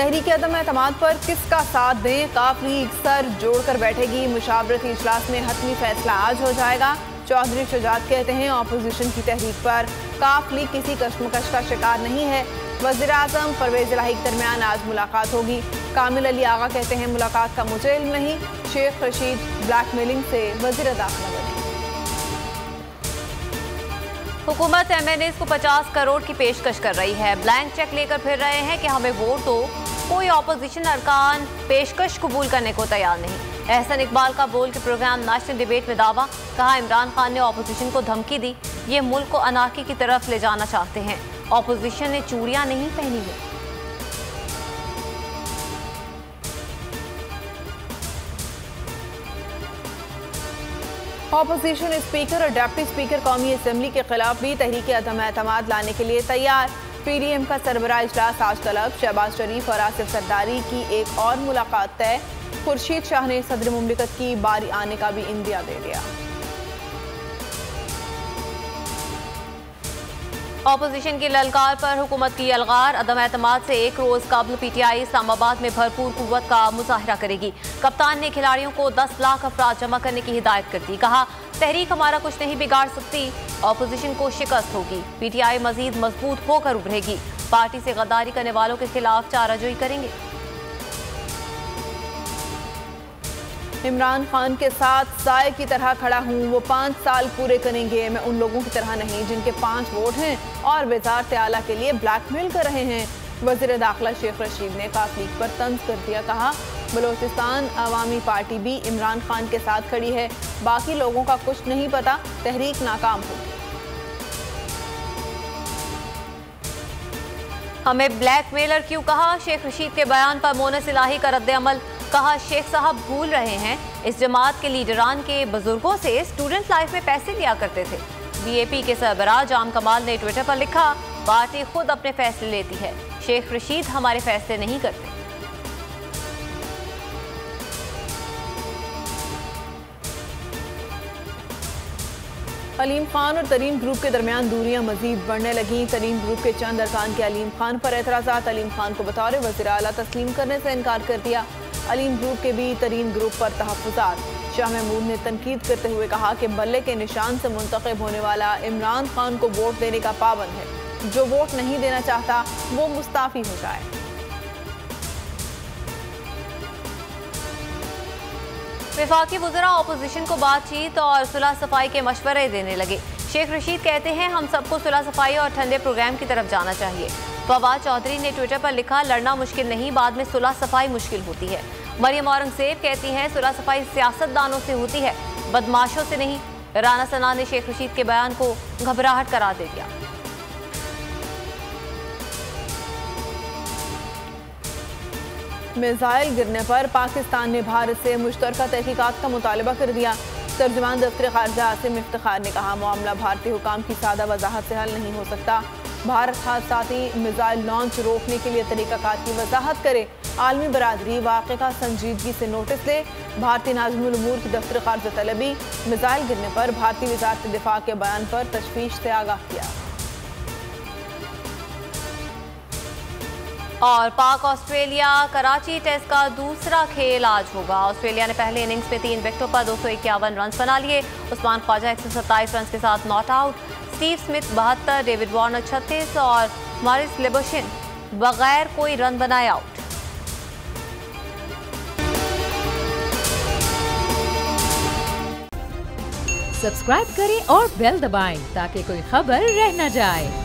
तहरीक अदम एतमाद पर किसका साथ दें, काफ लीग सर जोड़कर बैठेगी। मुशावरती इजलास में हतमी फैसला आज हो जाएगा। चौधरी शुजात कहते हैं ऑपोजिशन की तहरीक पर काफ लीग किसी कश्मकश का शिकार नहीं है। वज़ीर आज़म परवेज़ इलाही के दरमियान आज मुलाकात होगी। कामिल अली आगा कहते हैं मुलाकात का मुझे इल्म नहीं। शेख रशीद ब्लैकमेलिंग से वज़ीर दाखिला बने। हुकूमत MNAs को 50 करोड़ की पेशकश कर रही है। ब्लैंक चेक लेकर फिर रहे हैं कि हमें वोट दो। कोई ऑपोजिशन अरकान पेशकश कबूल करने को तैयार नहीं। एहसन इकबाल का बोल के प्रोग्राम नेशनल डिबेट में दावा, कहा इमरान खान ने ऑपोजिशन को धमकी दी, ये मुल्क को अनार्की की तरफ ले जाना चाहते हैं। ऑपोजिशन ने चूड़ियां नहीं पहनी है। ऑपोजिशन स्पीकर और डिप्टी स्पीकर कौमी असम्बली के खिलाफ भी तहरीक अदम एतमाद लाने के लिए तैयार। PDM का सरबराह इजलास आज तलब। शहबाज शरीफ और आसिफ सरदारी की एक और मुलाकात तय। खुर्शीद शाह ने सदर मुमलिकत की बारी आने का भी इंदिया दे दिया। ऑपोजिशन की ललकार पर हुकूमत की अलगार। अदम एतमाद से एक रोज कबल PTI इस्लामाबाद में भरपूर कुव्वत का मुजाहरा करेगी। कप्तान ने खिलाड़ियों को 10 लाख अफराद जमा करने की हिदायत कर दी। कहा तहरीक हमारा कुछ नहीं बिगाड़ सकती, ऑपोजिशन को शिकस्त होगी। PTI मजीद मजबूत होकर उभरेगी। पार्टी से गद्दारी करने वालों के खिलाफ चाराजोई करेंगे। इमरान खान के साथ साए की तरह खड़ा हूँ। वो 5 साल पूरे करेंगे। मैं उन लोगों की तरह नहीं जिनके 5 वोट हैं और वज़ारत आला के लिए ब्लैकमेल कर रहे हैं। वज़ीर दाखिला शेख रशीद ने काफ लीग पर तंज कर दिया। कहा बलोचिस्तान अवामी पार्टी भी इमरान खान के साथ खड़ी है। बाकी लोगों का कुछ नहीं पता, तहरीक नाकाम होगी। हमें ब्लैकमेलर क्यों कहा, शेख रशीद के बयान पर मोनस इलाही का रद्द अमल। कहा शेख साहब भूल रहे हैं इस जमात के लीडरान के बुजुर्गों से स्टूडेंट लाइफ में पैसे लिया करते थे। BAP के सरबराह जाम कमाल ने ट्विटर पर लिखा, पार्टी खुद अपने फैसले लेती है, शेख रशीद हमारे फैसले नहीं करते। अलीम खान और तरीन ग्रुप के दरमियान दूरियां मजीद बढ़ने लगी। तरीन ग्रुप के चंद अरकान के अलीम खान पर एतराज़ात। अलीम खान को बतौर वज़ीर आला तस्लीम करने से इनकार कर दिया। अलीम ग्रुप के भी तरीन ग्रुप पर तहफ़्फ़ुज़ात। शाह महमूद ने तनकीद करते हुए कहा कि बल्ले के निशान से मुंतखब होने वाला इमरान खान को वोट देने का पाबंद है। जो वोट नहीं देना चाहता वो मुस्ताफ़ी हो जाए। वफाकी वज़रा ऑपोजिशन को बातचीत और सुलह सफाई के मशवरे देने लगे। शेख रशीद कहते हैं हम सबको सुलह सफाई और ठंडे प्रोग्राम की तरफ जाना चाहिए। फवाद चौधरी ने ट्विटर पर लिखा, लड़ना मुश्किल नहीं, बाद में सुलह सफाई मुश्किल होती है। मरियम औरंगजेब कहती हैं सुलह सफाई सियासतदानों से होती है, बदमाशों से नहीं। राना सना ने शेख रशीद के बयान को घबराहट करार दे दिया। मिसाइल गिरने पर पाकिस्तान ने भारत से मुश्तरका तहकीकात का मुतालबा कर दिया। तर्जुमान दफ्तर खारजा आसिम इफ्तिखार ने कहा मामला भारतीय हुकाम की सादा वजाहत से हल नहीं हो सकता। भारत हादसाती मिसाइल लॉन्च रोकने के लिए तरीकाकार की वजाहत करे। आलमी बरादरी वाक़े का संजीदगी से नोटिस ले। भारतीय नाज़िमुल उमूर की दफ्तर खारजा तलबी। मिसाइल गिरने पर भारतीय वज़ारत दिफा के बयान पर तशवीश से आगाह किया। और पाक ऑस्ट्रेलिया कराची टेस्ट का दूसरा खेल आज होगा। ऑस्ट्रेलिया ने पहले इनिंग्स में 3 विकेटों पर 251 रन बना लिए। उस्मान ख्वाजा 127 रन के साथ not out. Steve Smith 72, David Warner 36 और मॉरिस लेबोशिन बगैर कोई रन बनाए आउट। सब्सक्राइब करें और बेल दबाएं ताकि कोई खबर रह न जाए।